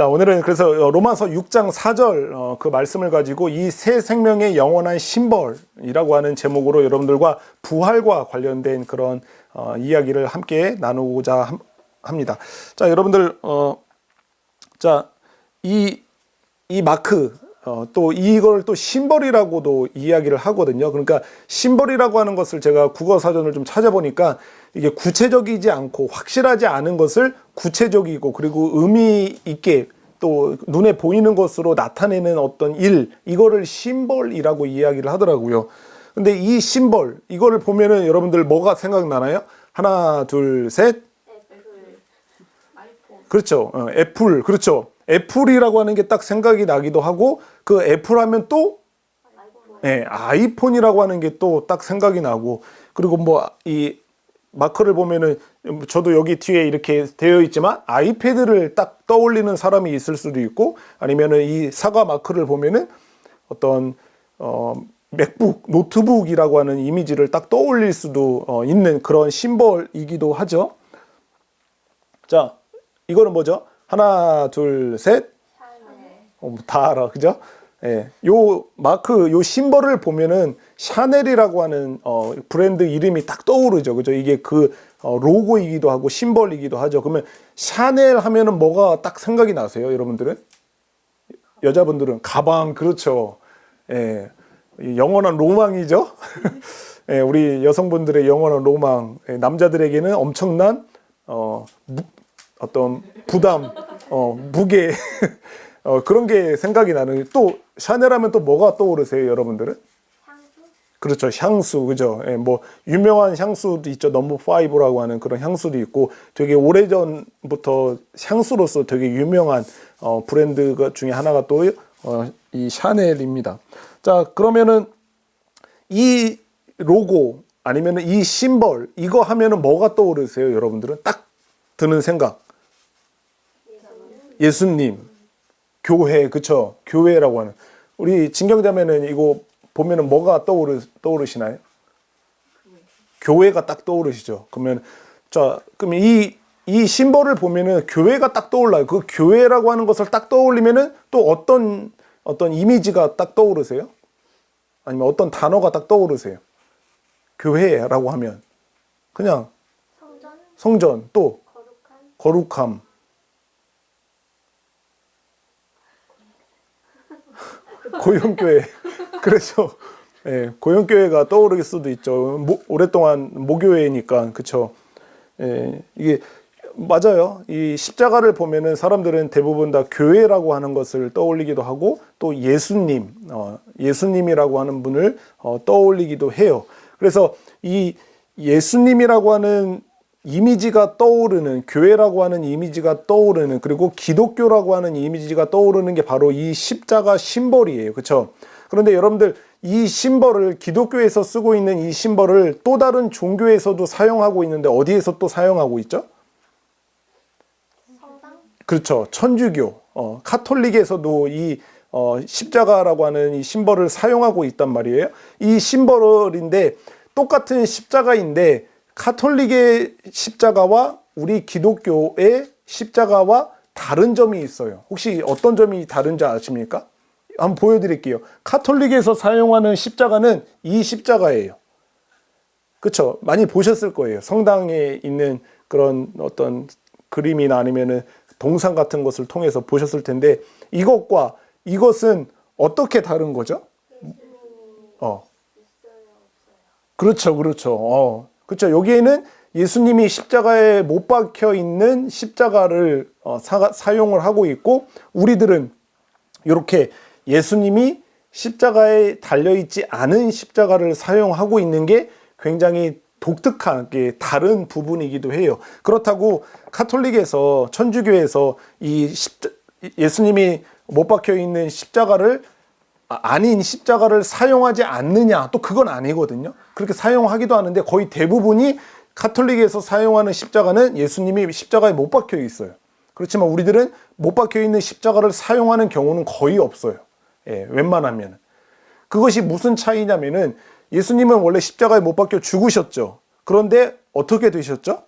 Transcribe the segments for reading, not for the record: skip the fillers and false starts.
자, 오늘은 그래서 로마서 6장 4절 그 말씀을 가지고 이 새 생명의 영원한 심벌이라고 하는 제목으로 여러분들과 부활과 관련된 그런 이야기를 함께 나누고자 합니다. 자, 여러분들 자, 이 마크 또 이걸 또 심벌이라고도 이야기를 하거든요. 그러니까 심벌이라고 하는 것을 제가 국어 사전을 좀 찾아보니까 이게 구체적이지 않고 확실하지 않은 것을 구체적이고 그리고 의미 있게 또 눈에 보이는 것으로 나타내는 어떤 일, 이거를 심벌이라고 이야기를 하더라고요. 근데 이 심벌, 이거를 보면은 여러분들 뭐가 생각나나요? 하나, 둘, 셋. 그렇죠. 애플, 그렇죠. 애플이라고 하는 게 딱 생각이 나기도 하고, 그 애플 하면 또 아이폰이라고 하는 게 또 딱 생각이 나고, 그리고 뭐 이 마크를 보면은 저도 여기 뒤에 이렇게 되어 있지만 아이패드를 딱 떠올리는 사람이 있을 수도 있고, 아니면은 이 사과 마크를 보면은 어떤 맥북, 노트북이라고 하는 이미지를 딱 떠올릴 수도 있는 그런 심벌이기도 하죠. 자, 이거는 뭐죠? 하나, 둘, 셋. 다 알아, 그죠? 예, 요 마크, 요 심벌을 보면은 샤넬이라고 하는 브랜드 이름이 딱 떠오르죠, 그죠? 이게 그 로고이기도 하고 심벌이기도 하죠. 그러면 샤넬 하면은 뭐가 딱 생각이 나세요, 여러분들은? 여자분들은 가방, 그렇죠. 예, 영원한 로망이죠. 예, 우리 여성분들의 영원한 로망, 남자들에게는 엄청난 어떤 부담, 무게. 그런 게 생각이 나는. 또 샤넬 하면 또 뭐가 떠오르세요, 여러분들은? 향수? 그렇죠, 향수, 그죠? 예, 뭐 유명한 향수도 있죠. 넘버 5라고 하는 그런 향수도 있고, 되게 오래전부터 향수로서 되게 유명한 브랜드 중에 하나가 또 이 샤넬입니다. 자, 그러면은 이 로고 아니면은 이 심벌, 이거 하면은 뭐가 떠오르세요, 여러분들은? 딱 드는 생각. 예수님. 교회, 그쵸? 교회라고 하는. 우리 진경자매는 이거 보면은 뭐가 떠오르시나요? 교회가 딱 떠오르시죠? 그러면, 자, 그럼 이 심벌을 보면은 교회가 딱 떠올라요. 그 교회라고 하는 것을 딱 떠올리면은 또 어떤 이미지가 딱 떠오르세요? 아니면 어떤 단어가 딱 떠오르세요? 교회라고 하면. 그냥. 성전, 또. 거룩함. 고용교회. 그래서 고용교회가 떠오를 수도 있죠. 오랫동안 모교회니까. 그쵸. 이게 맞아요. 이 십자가를 보면은 사람들은 대부분 다 교회라고 하는 것을 떠올리기도 하고, 또 예수님, 예수님이라고 하는 분을 떠올리기도 해요. 그래서 이 예수님이라고 하는 이미지가 떠오르는, 교회라고 하는 이미지가 떠오르는, 그리고 기독교라고 하는 이미지가 떠오르는 게 바로 이 십자가 심벌이에요. 그렇죠? 그런데 여러분들, 이 심벌을, 기독교에서 쓰고 있는 이 심벌을 또 다른 종교에서도 사용하고 있는데 어디에서 또 사용하고 있죠? 성당? 그렇죠. 천주교, 카톨릭에서도 이 십자가라고 하는 이 심벌을 사용하고 있단 말이에요. 이 심벌인데 똑같은 십자가인데 카톨릭의 십자가와 우리 기독교의 십자가와 다른 점이 있어요. 혹시 어떤 점이 다른지 아십니까? 한번 보여드릴게요. 카톨릭에서 사용하는 십자가는 이 십자가예요. 그렇죠? 많이 보셨을 거예요. 성당에 있는 그런 어떤 그림이나 아니면은 동상 같은 것을 통해서 보셨을 텐데, 이것과 이것은 어떻게 다른 거죠? 그렇죠, 그렇죠. 그렇죠. 여기에는 예수님이 십자가에 못 박혀 있는 십자가를 사용을 하고 있고, 우리들은 이렇게 예수님이 십자가에 달려있지 않은 십자가를 사용하고 있는 게 굉장히 독특하게 다른 부분이기도 해요. 그렇다고 카톨릭에서, 천주교에서 예수님이 못 박혀 있는 십자가를 아닌 십자가를 사용하지 않느냐, 또 그건 아니거든요. 그렇게 사용하기도 하는데 거의 대부분이 카톨릭에서 사용하는 십자가는 예수님이 십자가에 못 박혀 있어요. 그렇지만 우리들은 못 박혀 있는 십자가를 사용하는 경우는 거의 없어요. 웬만하면. 그것이 무슨 차이냐면은, 예수님은 원래 십자가에 못 박혀 죽으셨죠. 그런데 어떻게 되셨죠?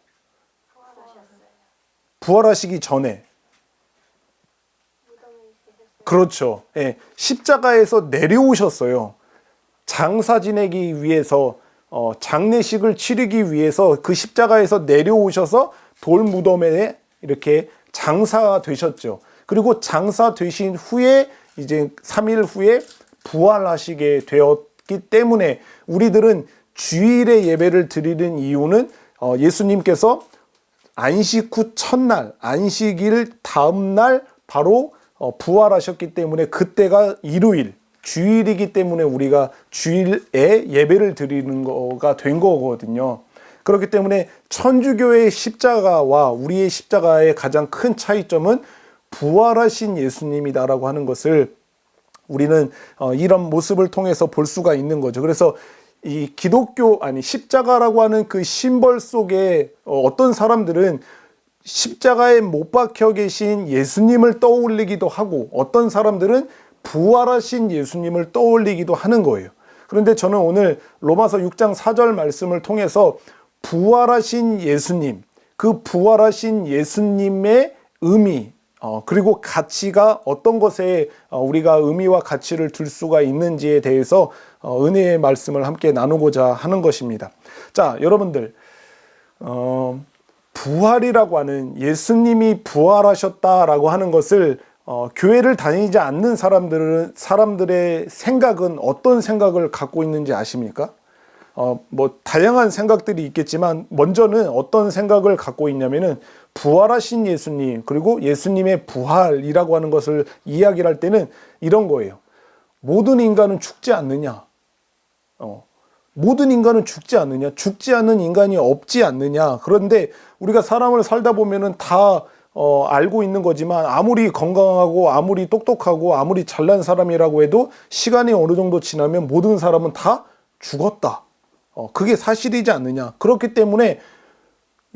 부활하시기 전에 그렇죠. 예, 십자가에서 내려오셨어요. 장사 지내기 위해서, 장례식을 치르기 위해서 그 십자가에서 내려오셔서 돌무덤에 이렇게 장사되셨죠. 그리고 장사되신 후에 이제 3일 후에 부활하시게 되었기 때문에 우리들은 주일에 예배를 드리는 이유는 예수님께서 안식 후 첫날, 안식일 다음날 바로 부활하셨기 때문에 그때가 일요일, 주일이기 때문에 우리가 주일에 예배를 드리는 거가 된 거거든요. 그렇기 때문에 천주교의 십자가와 우리의 십자가의 가장 큰 차이점은 부활하신 예수님이다라고 하는 것을 우리는 이런 모습을 통해서 볼 수가 있는 거죠. 그래서 이 기독교, 십자가라고 하는 그 심벌 속에 어떤 사람들은 십자가에 못 박혀 계신 예수님을 떠올리기도 하고 어떤 사람들은 부활하신 예수님을 떠올리기도 하는 거예요. 그런데 저는 오늘 로마서 6장 4절 말씀을 통해서 부활하신 예수님, 그 부활하신 예수님의 의미, 그리고 가치가 어떤 것에 우리가 의미와 가치를 둘 수가 있는지에 대해서 은혜의 말씀을 함께 나누고자 하는 것입니다. 자, 여러분들, 부활이라고 하는 예수님이 부활하셨다라고 하는 것을 교회를 다니지 않는 사람들의 생각은 어떤 생각을 갖고 있는지 아십니까? 뭐 다양한 생각들이 있겠지만 먼저는 어떤 생각을 갖고 있냐면은 부활하신 예수님 그리고 예수님의 부활이라고 하는 것을 이야기를 할 때는 이런 거예요. 모든 인간은 죽지 않느냐? 모든 인간은 죽지 않느냐? 죽지 않는 인간이 없지 않느냐? 그런데 우리가 사람을 살다 보면은 다 알고 있는 거지만 아무리 건강하고 아무리 똑똑하고 아무리 잘난 사람이라고 해도 시간이 어느 정도 지나면 모든 사람은 다 죽었다. 그게 사실이지 않느냐. 그렇기 때문에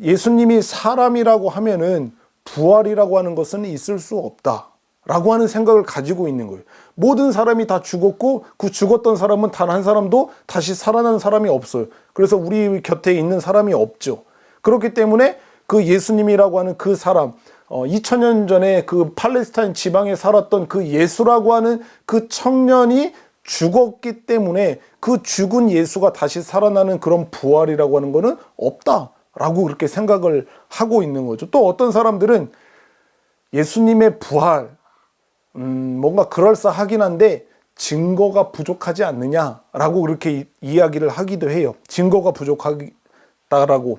예수님이 사람이라고 하면은 부활이라고 하는 것은 있을 수 없다라고 하는 생각을 가지고 있는 거예요. 모든 사람이 다 죽었고 그 죽었던 사람은 단 한 사람도 다시 살아난 사람이 없어요. 그래서 우리 곁에 있는 사람이 없죠. 그렇기 때문에 그 예수님이라고 하는 그 사람, 2000년 전에 그 팔레스타인 지방에 살았던 그 예수라고 하는 그 청년이 죽었기 때문에 그 죽은 예수가 다시 살아나는 그런 부활이라고 하는 거는 없다라고 그렇게 생각을 하고 있는 거죠. 또 어떤 사람들은 예수님의 부활, 뭔가 그럴싸하긴 한데 증거가 부족하지 않느냐라고 그렇게 이야기를 하기도 해요. 증거가 부족하다라고.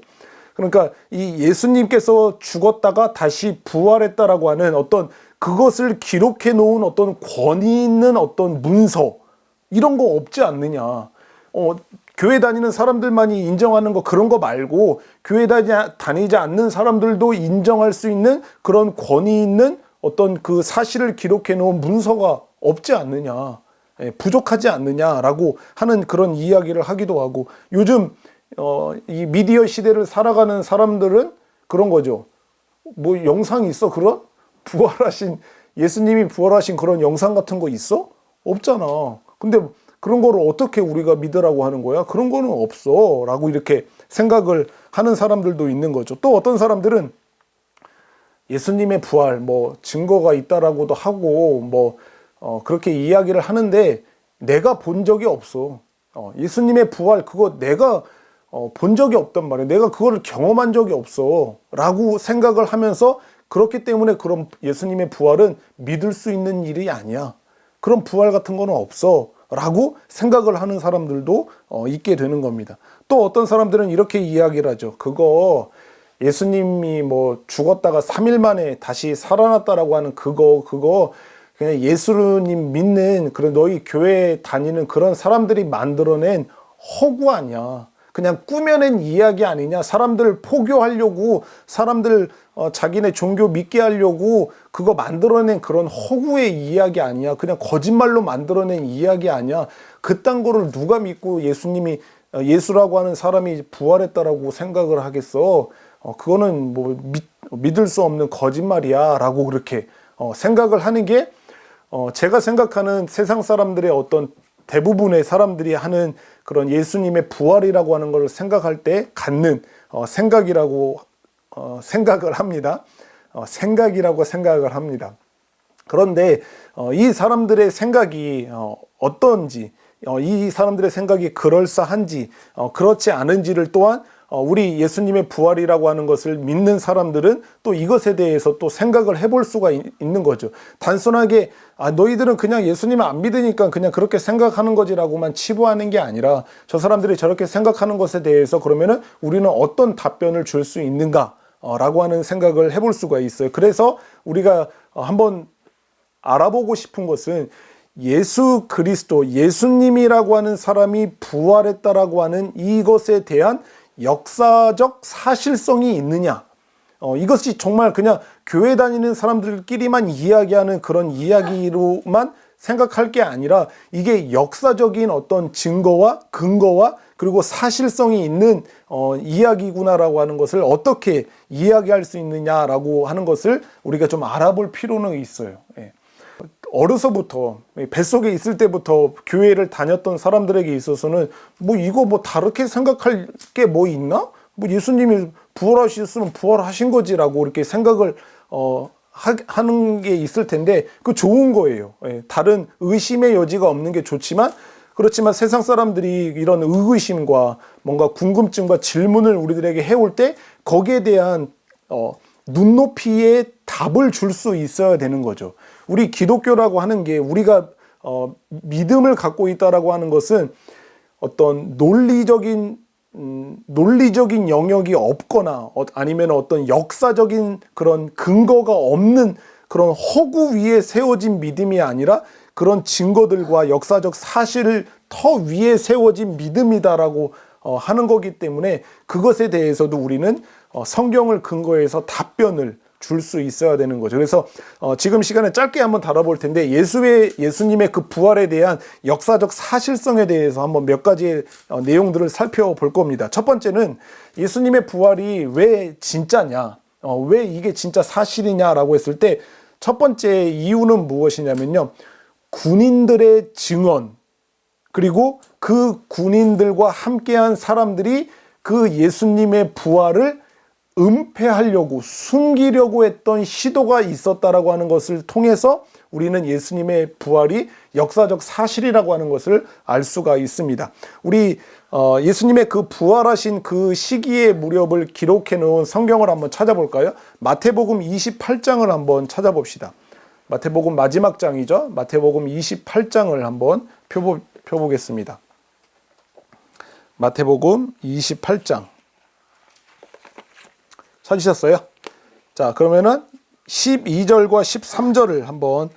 그러니까 이 예수님께서 죽었다가 다시 부활했다라고 하는 어떤 그것을 기록해 놓은 어떤 권위 있는 어떤 문서 이런 거 없지 않느냐. 교회 다니는 사람들만이 인정하는 거 그런 거 말고 교회 다니지 않는 사람들도 인정할 수 있는 그런 권위 있는 어떤 그 사실을 기록해 놓은 문서가 없지 않느냐. 부족하지 않느냐라고 하는 그런 이야기를 하기도 하고 요즘 이 미디어 시대를 살아가는 사람들은 그런 거죠. 뭐 영상이 있어? 그런? 예수님이 부활하신 그런 영상 같은 거 있어? 없잖아. 근데 그런 거를 어떻게 우리가 믿으라고 하는 거야? 그런 거는 없어. 라고 이렇게 생각을 하는 사람들도 있는 거죠. 또 어떤 사람들은 예수님의 부활, 뭐 증거가 있다라고도 하고, 그렇게 이야기를 하는데 내가 본 적이 없어. 예수님의 부활, 그거 내가 본 적이 없단 말이야. 내가 그거를 경험한 적이 없어. 라고 생각을 하면서 그렇기 때문에 그런 예수님의 부활은 믿을 수 있는 일이 아니야. 그런 부활 같은 거는 없어. 라고 생각을 하는 사람들도 있게 되는 겁니다. 또 어떤 사람들은 이렇게 이야기를 하죠. 그거 예수님이 뭐 죽었다가 3일 만에 다시 살아났다라고 하는 그거 그냥 예수님 믿는 그런 너희 교회 다니는 그런 사람들이 만들어낸 허구 아니야. 그냥 꾸며낸 이야기 아니냐. 사람들 포교하려고 사람들 자기네 종교 믿게 하려고 그거 만들어낸 그런 허구의 이야기 아니야. 그냥 거짓말로 만들어낸 이야기 아니야. 그딴 거를 누가 믿고 예수라고 하는 사람이 부활했다라고 생각을 하겠어. 그거는 뭐 믿을 수 없는 거짓말이야 라고 그렇게 생각을 하는 게 제가 생각하는 세상 사람들의 어떤 대부분의 사람들이 하는 그런 예수님의 부활이라고 하는 걸 생각할 때 갖는 생각이라고 생각을 합니다. 생각이라고 생각을 합니다. 그런데 이 사람들의 생각이 어떤지, 이 사람들의 생각이 그럴싸한지 그렇지 않은지를 또한 우리 예수님의 부활이라고 하는 것을 믿는 사람들은 또 이것에 대해서 또 생각을 해볼 수가 있는 거죠. 단순하게 너희들은 그냥 예수님을 안 믿으니까 그냥 그렇게 생각하는 거지라고만 치부하는 게 아니라 저 사람들이 저렇게 생각하는 것에 대해서 그러면은 우리는 어떤 답변을 줄 수 있는가 라고 하는 생각을 해볼 수가 있어요. 그래서 우리가 한번 알아보고 싶은 것은 예수 그리스도, 예수님이라고 하는 사람이 부활했다라고 하는 이것에 대한 역사적 사실성이 있느냐, 이것이 정말 그냥 교회 다니는 사람들끼리만 이야기하는 그런 이야기로만 생각할 게 아니라 이게 역사적인 어떤 증거와 근거와 그리고 사실성이 있는 이야기구나라고 하는 것을 어떻게 이야기할 수 있느냐라고 하는 것을 우리가 좀 알아볼 필요는 있어요. 예. 어려서부터 뱃속에 있을 때부터 교회를 다녔던 사람들에게 있어서는 뭐 이거 뭐 다르게 생각할 게 뭐 있나? 뭐 예수님이 부활하셨으면 부활하신 거지라고 이렇게 생각을 하는 게 있을 텐데 그 좋은 거예요. 예, 다른 의심의 여지가 없는 게 좋지만 그렇지만 세상 사람들이 이런 의구심과 뭔가 궁금증과 질문을 우리들에게 해올 때 거기에 대한 눈높이의 답을 줄 수 있어야 되는 거죠. 우리 기독교라고 하는 게 우리가 믿음을 갖고 있다라고 하는 것은 어떤 논리적인 영역이 없거나 아니면 어떤 역사적인 그런 근거가 없는 그런 허구 위에 세워진 믿음이 아니라 그런 증거들과 역사적 사실을 터 위에 세워진 믿음이다라고 하는 거기 때문에 그것에 대해서도 우리는 성경을 근거해서 답변을 줄 수 있어야 되는 거죠. 그래서 지금 시간에 짧게 한번 다뤄볼 텐데 예수님의 그 부활에 대한 역사적 사실성에 대해서 한번 몇 가지의 내용들을 살펴볼 겁니다. 첫 번째는 예수님의 부활이 왜 진짜냐, 왜 이게 진짜 사실이냐라고 했을 때 첫 번째 이유는 무엇이냐면요, 군인들의 증언, 그리고 그 군인들과 함께한 사람들이 그 예수님의 부활을 은폐하려고 숨기려고 했던 시도가 있었다라고 하는 것을 통해서 우리는 예수님의 부활이 역사적 사실이라고 하는 것을 알 수가 있습니다. 우리 예수님의 그 부활하신 그 시기의 무렵을 기록해 놓은 성경을 한번 찾아볼까요? 마태복음 28장을 한번 찾아봅시다. 마태복음 마지막 장이죠. 마태복음 28장을 한번 펴보겠습니다. 마태복음 28장. 찾으셨어요? 자, 그러면은 12절과 13절을 한번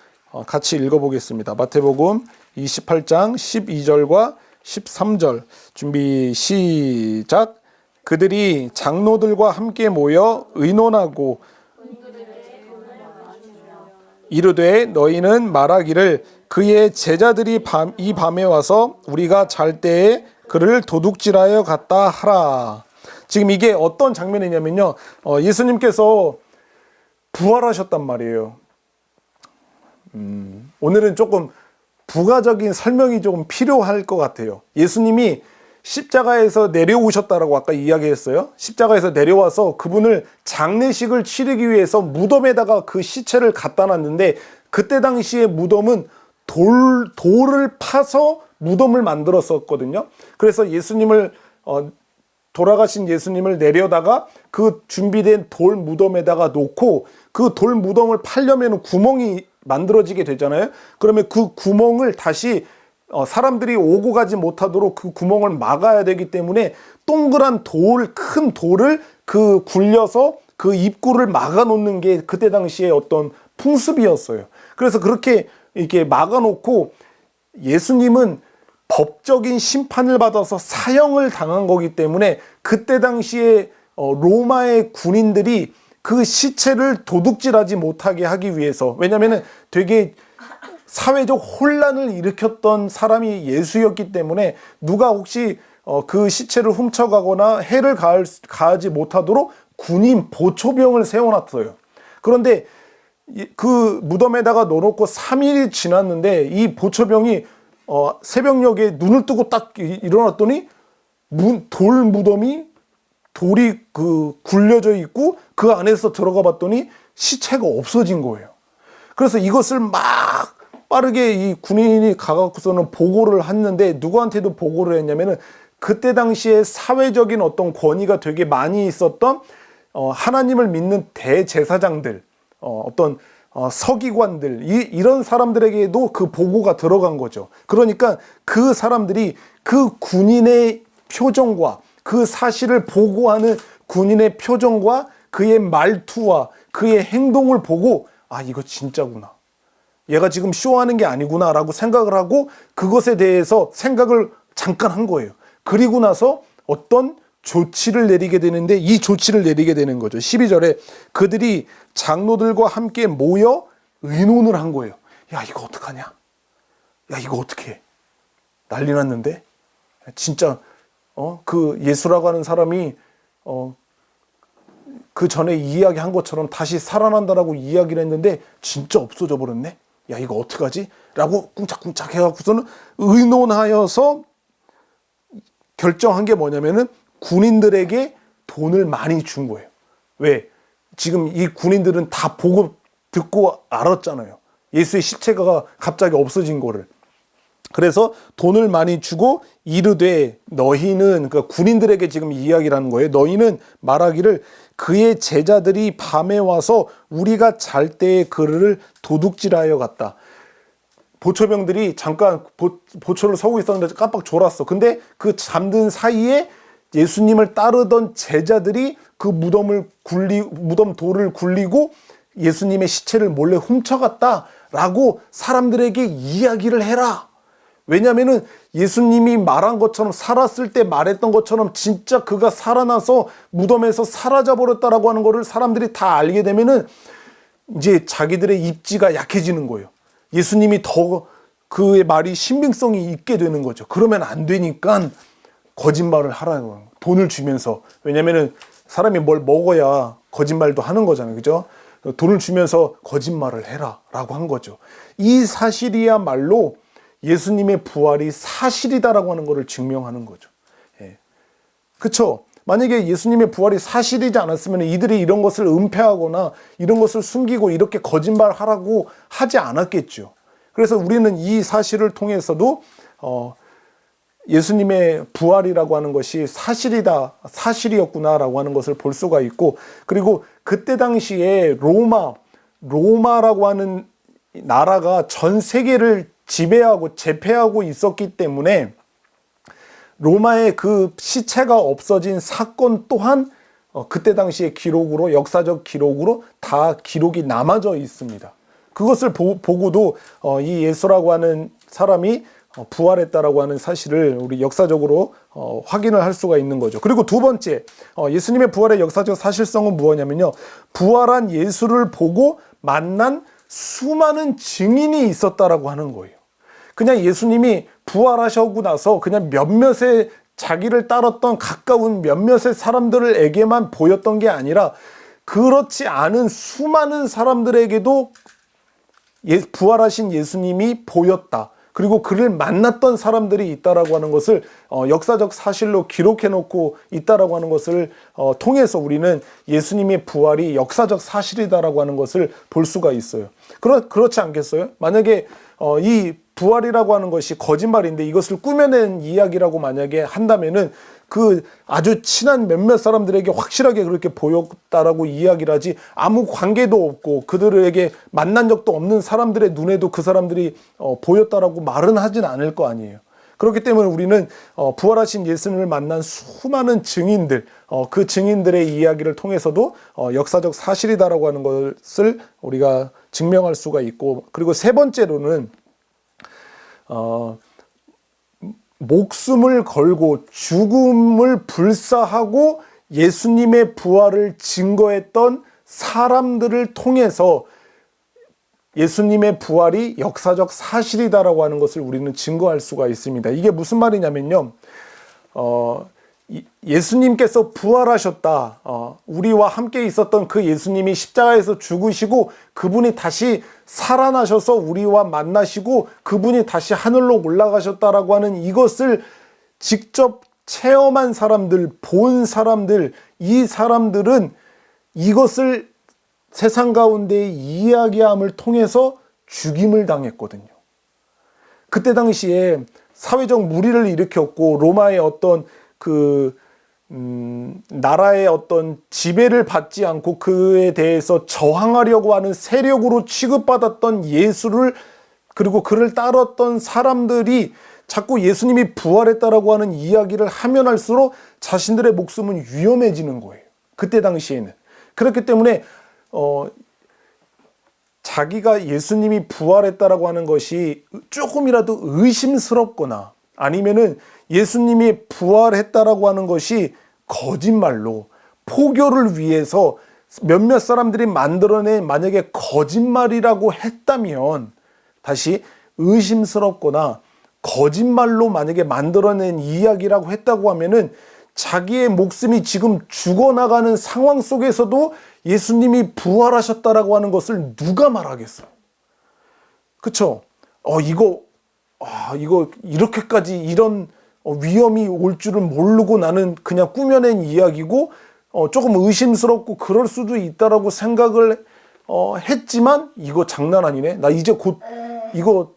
같이 읽어보겠습니다. 마태복음 28장 12절과 13절 준비 시작. 그들이 장로들과 함께 모여 의논하고 이르되 너희는 말하기를 그의 제자들이 이 밤에 와서 우리가 잘 때에 그를 도둑질하여 갔다 하라. 지금 이게 어떤 장면이냐면요, 예수님께서 부활하셨단 말이에요. 오늘은 조금 부가적인 설명이 조금 필요할 것 같아요. 예수님이 십자가에서 내려오셨다라고 아까 이야기했어요. 십자가에서 내려와서 그분을 장례식을 치르기 위해서 무덤에다가 그 시체를 갖다 놨는데 그때 당시에 무덤은 돌을 파서 무덤을 만들었었거든요. 그래서 예수님을 돌아가신 예수님을 내려다가 그 준비된 돌 무덤에다가 놓고 그 돌 무덤을 팔려면 구멍이 만들어지게 되잖아요. 그러면 그 구멍을 다시 사람들이 오고 가지 못하도록 그 구멍을 막아야 되기 때문에 동그란 큰 돌을 굴려서 그 입구를 막아 놓는 게 그때 당시에 어떤 풍습이었어요. 그래서 그렇게 이렇게 막아 놓고 예수님은 법적인 심판을 받아서 사형을 당한 거기 때문에 그때 당시에 로마의 군인들이 그 시체를 도둑질하지 못하게 하기 위해서, 왜냐면은 되게 사회적 혼란을 일으켰던 사람이 예수였기 때문에 누가 혹시 그 시체를 훔쳐가거나 해를 가하지 못하도록 군인 보초병을 세워놨어요. 그런데 그 무덤에다가 넣어놓고 3일이 지났는데 이 보초병이 새벽녘에 눈을 뜨고 딱 일어났더니 돌 무덤이 돌이 굴려져 있고 그 안에서 들어가 봤더니 시체가 없어진 거예요. 그래서 이것을 막 빠르게 이 군인이 가갖고서는 보고를 했는데, 누구한테도 보고를 했냐면은 그때 당시에 사회적인 어떤 권위가 되게 많이 있었던 하나님을 믿는 대제사장들, 어떤 서기관들, 이런 사람들에게도 그 보고가 들어간 거죠. 그러니까 그 사람들이 그 군인의 표정과 그 사실을 보고하는 군인의 표정과 그의 말투와 그의 행동을 보고, 아, 이거 진짜구나, 얘가 지금 쇼하는 게 아니구나 라고 생각을 하고 그것에 대해서 생각을 잠깐 한 거예요. 그리고 나서 어떤 조치를 내리게 되는데, 이 조치를 내리게 되는 거죠. 12절에 그들이 장로들과 함께 모여 의논을 한 거예요. 야, 이거 어떡하냐? 야, 이거 어떡해? 난리 났는데? 진짜 그 예수라고 하는 사람이 그 전에 이야기한 것처럼 다시 살아난다라고 이야기를 했는데 진짜 없어져 버렸네? 야, 이거 어떡하지? 라고 꿍짝꿍짝 해갖고서는 의논하여서 결정한 게 뭐냐면은 군인들에게 돈을 많이 준 거예요. 왜? 지금 이 군인들은 다 보고 듣고 알았잖아요. 예수의 십자가가 갑자기 없어진 거를. 그래서 돈을 많이 주고 이르되 너희는, 그러니까 군인들에게 지금 이야기를 하는 거예요. 너희는 말하기를 그의 제자들이 밤에 와서 우리가 잘 때에 그를 도둑질하여 갔다. 보초병들이 잠깐 보초를 서고 있었는데 깜빡 졸았어. 근데 그 잠든 사이에 예수님을 따르던 제자들이 그 무덤 돌을 굴리고 예수님의 시체를 몰래 훔쳐갔다라고 사람들에게 이야기를 해라. 왜냐면은 예수님이 말한 것처럼, 살았을 때 말했던 것처럼 진짜 그가 살아나서 무덤에서 사라져 버렸다라고 하는 거를 사람들이 다 알게 되면은 이제 자기들의 입지가 약해지는 거예요. 예수님이 더 그의 말이 신빙성이 있게 되는 거죠. 그러면 안 되니까 거짓말을 하라는 거예요. 돈을 주면서. 왜냐면은 사람이 뭘 먹어야 거짓말도 하는 거잖아요. 그죠? 돈을 주면서 거짓말을 해라 라고 한 거죠. 이 사실이야말로 예수님의 부활이 사실이다라고 하는 것을 증명하는 거죠. 예. 그쵸? 만약에 예수님의 부활이 사실이지 않았으면 이들이 이런 것을 은폐하거나 이런 것을 숨기고 이렇게 거짓말하라고 하지 않았겠죠. 그래서 우리는 이 사실을 통해서도 예수님의 부활이라고 하는 것이 사실이었구나라고 하는 것을 볼 수가 있고, 그리고 그때 당시에 로마라고 하는 나라가 전 세계를 지배하고 제패하고 있었기 때문에 로마의 그 시체가 없어진 사건 또한 그때 당시의 기록으로, 역사적 기록으로 다 기록이 남아져 있습니다. 그것을 보고도 이 예수라고 하는 사람이 부활했다라고 하는 사실을 우리 역사적으로 확인을 할 수가 있는 거죠. 그리고 두 번째, 예수님의 부활의 역사적 사실성은 무엇이냐면요, 부활한 예수를 보고 만난 수많은 증인이 있었다라고 하는 거예요. 그냥 예수님이 부활하시고 나서 그냥 몇몇의 자기를 따랐던 가까운 몇몇의 사람들에게만 보였던 게 아니라 그렇지 않은 수많은 사람들에게도 부활하신 예수님이 보였다. 그리고 그를 만났던 사람들이 있다라고 하는 것을 역사적 사실로 기록해 놓고 있다라고 하는 것을 통해서 우리는 예수님의 부활이 역사적 사실이다라고 하는 것을 볼 수가 있어요. 그렇지 않겠어요? 만약에 이 부활이라고 하는 것이 거짓말인데 이것을 꾸며낸 이야기라고 만약에 한다면은 그 아주 친한 몇몇 사람들에게 확실하게 그렇게 보였다라고 이야기를 하지, 아무 관계도 없고 그들에게 만난 적도 없는 사람들의 눈에도 그 사람들이 보였다라고 말은 하진 않을 거 아니에요. 그렇기 때문에 우리는 부활하신 예수님을 만난 수많은 증인들, 그 증인들의 이야기를 통해서도 역사적 사실이다라고 하는 것을 우리가 증명할 수가 있고, 그리고 세 번째로는 목숨을 걸고 죽음을 불사하고 예수님의 부활을 증거했던 사람들을 통해서 예수님의 부활이 역사적 사실이다라고 하는 것을 우리는 증거할 수가 있습니다. 이게 무슨 말이냐면요, 예수님께서 부활하셨다, 우리와 함께 있었던 그 예수님이 십자가에서 죽으시고 그분이 다시 살아나셔서 우리와 만나시고 그분이 다시 하늘로 올라가셨다라고 하는 이것을 직접 체험한 사람들, 본 사람들, 이 사람들은 이것을 세상 가운데의 이야기함을 통해서 죽임을 당했거든요. 그때 당시에 사회적 무리를 일으켰고 로마의 어떤 나라의 어떤 지배를 받지 않고 그에 대해서 저항하려고 하는 세력으로 취급받았던 예수를, 그리고 그를 따랐던 사람들이 자꾸 예수님이 부활했다라고 하는 이야기를 하면 할수록 자신들의 목숨은 위험해지는 거예요. 그때 당시에는. 그렇기 때문에 자기가 예수님이 부활했다라고 하는 것이 조금이라도 의심스럽거나 아니면은 예수님이 부활했다라고 하는 것이 거짓말로 포교를 위해서 몇몇 사람들이 만들어낸 만약에 거짓말이라고 했다면, 다시 의심스럽거나 거짓말로 만약에 만들어낸 이야기라고 했다고 하면은 자기의 목숨이 지금 죽어나가는 상황 속에서도 예수님이 부활하셨다라고 하는 것을 누가 말하겠어요? 그쵸? 이거 이렇게까지 이런 위험이 올 줄은 모르고 나는 그냥 꾸며낸 이야기고 조금 의심스럽고 그럴 수도 있다라고 생각을 했지만, 이거 장난 아니네. 나 이제 곧 이거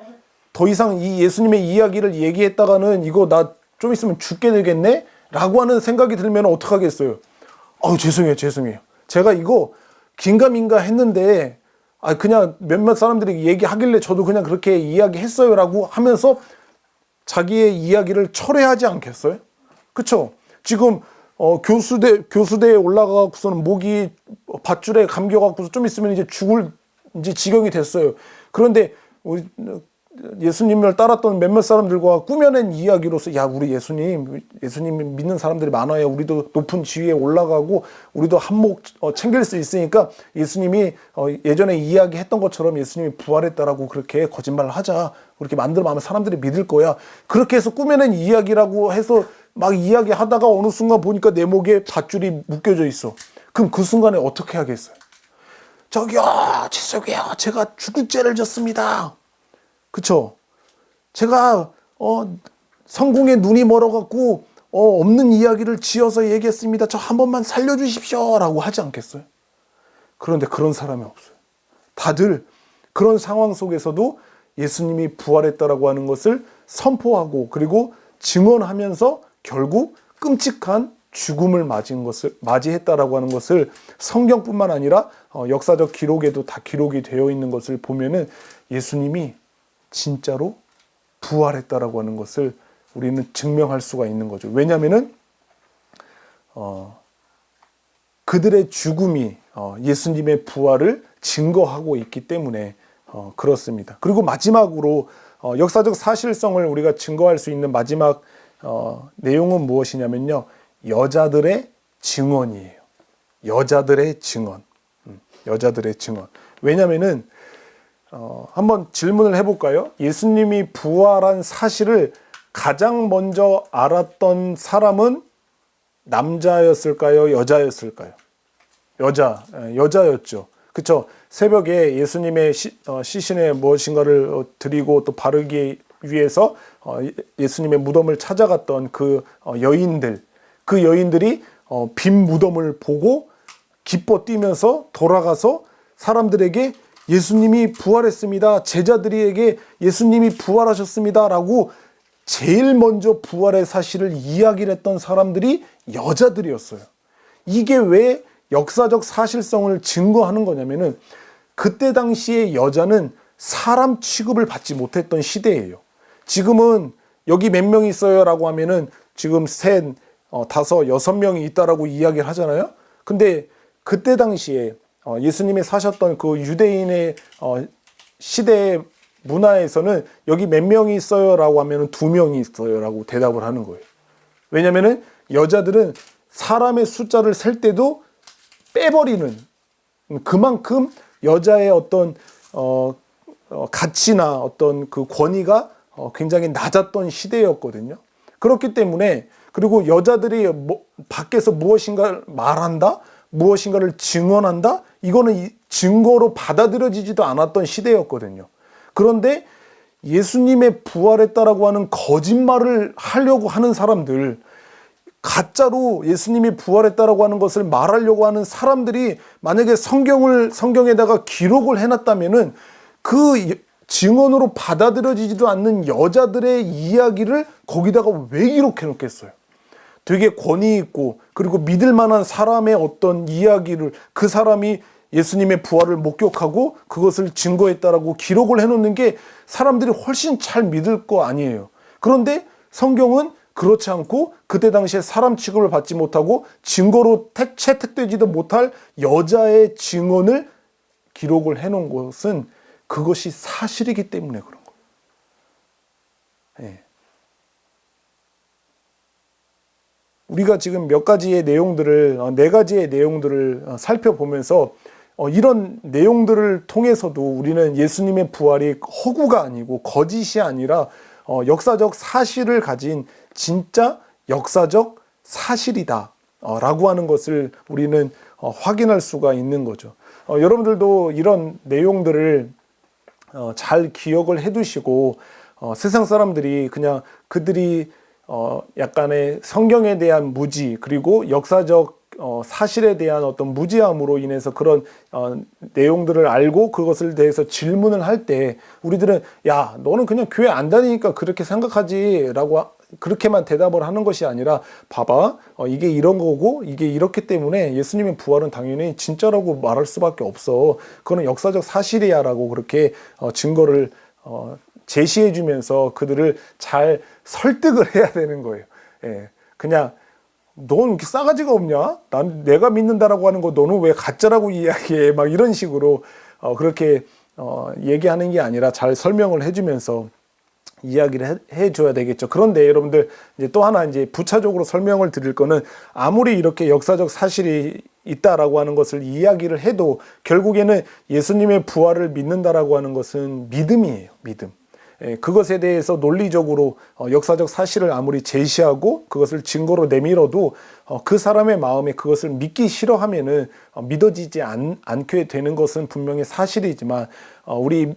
더 이상 이 예수님의 이야기를 얘기했다가는 이거 나 좀 있으면 죽게 되겠네? 라고 하는 생각이 들면 어떡하겠어요? 죄송해요. 제가 이거 긴가민가 했는데 그냥 몇몇 사람들이 얘기하길래 저도 그냥 그렇게 이야기했어요 라고 하면서 자기의 이야기를 철회하지 않겠어요? 그쵸? 지금 교수대에 올라가고서는 목이 밧줄에 감겨갖고서 좀 있으면 이제 죽을 이제 지경이 됐어요. 그런데 우리 예수님을 따랐던 몇몇 사람들과 꾸며낸 이야기로서 우리 예수님 믿는 사람들이 많아요. 우리도 높은 지위에 올라가고 우리도 한몫 챙길 수 있으니까 예수님이 예전에 이야기했던 것처럼 예수님이 부활했다라고 그렇게 거짓말을 하자. 그렇게 만들면 아마 사람들이 믿을 거야. 그렇게 해서 꾸며낸 이야기라고 해서 막 이야기하다가 어느 순간 보니까 내 목에 밧줄이 묶여져 있어. 그럼 그 순간에 어떻게 하겠어요? 저기요, 죄송해요. 제가 죽을 죄를 졌습니다. 그쵸? 제가 성공에 눈이 멀어갖고 없는 이야기를 지어서 얘기했습니다. 저 한 번만 살려주십시오 라고 하지 않겠어요? 그런데 그런 사람이 없어요. 다들 그런 상황 속에서도 예수님이 부활했다라고 하는 것을 선포하고 그리고 증언하면서 결국 끔찍한 죽음을 맞이했다라고 하는 것을 성경뿐만 아니라 역사적 기록에도 다 기록이 되어 있는 것을 보면은 예수님이 진짜로 부활했다라고 하는 것을 우리는 증명할 수가 있는 거죠. 왜냐하면은 그들의 죽음이 예수님의 부활을 증거하고 있기 때문에 그렇습니다. 그리고 마지막으로 역사적 사실성을 우리가 증거할 수 있는 마지막 내용은 무엇이냐면요, 여자들의 증언이에요. 여자들의 증언. 여자들의 증언. 왜냐하면은 한번 질문을 해볼까요? 예수님이 부활한 사실을 가장 먼저 알았던 남자였을까요? 여자였을까요? 여자였죠. 그쵸? 새벽에 예수님의 시신에 무엇인가를 드리고 또 바르기 위해서 예수님의 무덤을 찾아갔던 그 여인들이 빈 무덤을 보고 기뻐 뛰면서 돌아가서 사람들에게 예수님이 부활했습니다. 제자들에게 예수님이 부활하셨습니다. 라고 제일 먼저 부활의 사실을 이야기를 했던 사람들이 여자들이었어요. 이게 왜 역사적 사실성을 증거하는 거냐면은 그때 당시에 여자는 사람 취급을 받지 못했던 시대예요. 지금은 여기 몇 명 있어요 라고 하면은 지금 셋, 다섯, 여섯 명이 있다라고 이야기를 하잖아요. 근데 그때 당시에 예수님이 사셨던 그 유대인의 시대의 문화에서는 여기 몇 명이 있어요 라고 하면은 2명이 있어요 라고 대답을 하는 거예요. 왜냐면은 여자들은 사람의 숫자를 셀 때도 빼버리는, 그만큼 여자의 어떤 가치나 어떤 그 권위가 굉장히 낮았던 시대였거든요. 그렇기 때문에, 그리고 여자들이 밖에서 무엇인가를 말한다, 무엇인가를 증언한다, 이거는 증거로 받아들여지지도 않았던 시대였거든요. 그런데 예수님의 부활했다라고 하는 거짓말을 하려고 하는 사람들, 가짜로 예수님이 부활했다라고 하는 것을 말하려고 하는 사람들이 만약에 성경에다가 기록을 해놨다면은 그 증언으로 받아들여지지도 않는 여자들의 이야기를 거기다가 왜 기록해 놓겠어요? 되게 권위 있고 그리고 믿을 만한 사람의 어떤 이야기를 그 사람이 예수님의 부활을 목격하고 그것을 증거했다라고 기록을 해놓는 게 사람들이 훨씬 잘 믿을 거 아니에요. 그런데 성경은 그렇지 않고 그때 당시에 사람 취급을 받지 못하고 증거로 채택되지도 못할 여자의 증언을 기록을 해놓은 것은 그것이 사실이기 때문에 그런 거예요. 예. 우리가 지금 몇 가지의 내용들을, 네 가지의 내용들을 살펴보면서 이런 내용들을 통해서도 우리는 예수님의 부활이 허구가 아니고 거짓이 아니라 역사적 사실을 가진 진짜 역사적 사실이다 라고 하는 것을 우리는 확인할 수가 있는 거죠. 여러분들도 이런 내용들을 잘 기억을 해 두시고 세상 사람들이 그냥 그들이 약간의 성경에 대한 무지 그리고 역사적 사실에 대한 어떤 무지함으로 인해서 그런 내용들을 알고 그것을 대해서 질문을 할 때 우리들은 야 너는 그냥 교회 안 다니니까 그렇게 생각하지 라고 그렇게만 대답을 하는 것이 아니라 봐봐 이게 이런 거고 이게 이렇기 때문에 예수님의 부활은 당연히 진짜라고 말할 수밖에 없어. 그거는 역사적 사실이야 라고 그렇게 증거를 제시해 주면서 그들을 잘 설득을 해야 되는 거예요. 예, 그냥 넌 이렇게 싸가지가 없냐? 내가 믿는다라고 하는 거 너는 왜 가짜라고 이야기해? 막 이런 식으로 그렇게 얘기하는 게 아니라 잘 설명을 해주면서 이야기를 해줘야 되겠죠. 그런데 여러분들 이제 또 하나 이제 부차적으로 설명을 드릴 거는 아무리 이렇게 역사적 사실이 있다라고 하는 것을 이야기를 해도 결국에는 예수님의 부활을 믿는다라고 하는 것은 믿음이에요. 믿음. 그것에 대해서 논리적으로 역사적 사실을 아무리 제시하고 그것을 증거로 내밀어도 그 사람의 마음에 그것을 믿기 싫어하면은 믿어지지 않게 되는 것은 분명히 사실이지만 우리